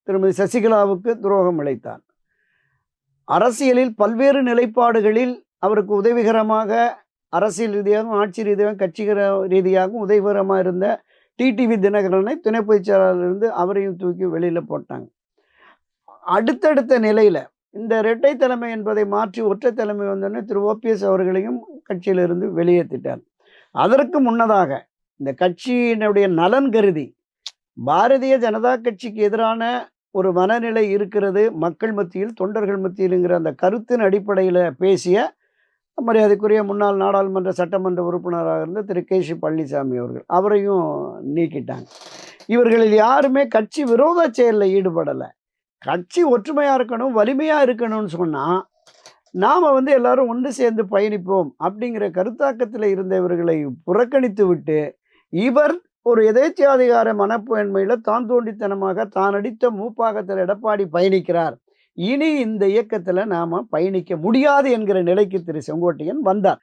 திருமதி சசிகலாவுக்கு துரோகம் இழைத்தார். அரசியலில் பல்வேறு நிலைப்பாடுகளில் அவருக்கு உதவிகரமாக அரசியல் ரீதியாகவும், ஆட்சி ரீதியாகவும், கட்சிகர ரீதியாகவும் உதவிகரமாக இருந்த டிடிவி தினகரனை துணை பொதுச் செயலாளரிலிருந்து அவரையும் தூக்கி வெளியில போட்டாங்க. அடுத்தடுத்த நிலையில இந்த இரட்டை தலைமை என்பதை மாற்றி ஒற்றை தலைமை வந்தோடனே திரு ஓபிஎஸ் அவர்களையும் கட்சியிலிருந்து வெளியேற்றிட்டார். அதற்கு முன்னதாக இந்த கட்சியினுடைய நலன் கருதி பாரதிய ஜனதா கட்சிக்கு எதிரான ஒரு மனநிலை இருக்கிறது மக்கள் மத்தியில், தொண்டர்கள் மத்தியில்ங்கிற அந்த கருத்தின் அடிப்படையில் பேசிய மரியாதைக்குரிய முன்னாள் நாடாளுமன்ற சட்டமன்ற உறுப்பினராக இருந்த திரு கே.சி. பழனிசாமி அவர்கள், அவரையும் நீக்கிட்டாங்க. இவர்களில் யாருமே கட்சி விரோத செயலில் ஈடுபடலை. கட்சி ஒற்றுமையாக இருக்கணும், வலிமையாக இருக்கணும்னு சொன்னால் நாம் எல்லாரும் ஒன்று சேர்ந்து பயணிப்போம் அப்படிங்கிற கருத்தாக்கத்தில் இருந்த இவர்களை புறக்கணித்து விட்டு, இவர் ஒரு எதேச்சதிகார மனப்பான்மையில் தான் தோண்டித்தனமாக தான் அடித்த மூப்பாகத்தில் எடப்பாடி பயணிக்கிறார், இனி இந்த இயக்கத்தில் நாம் பயணிக்க முடியாது என்கிற நிலைக்கு திரு செங்கோட்டையன் வந்தார்.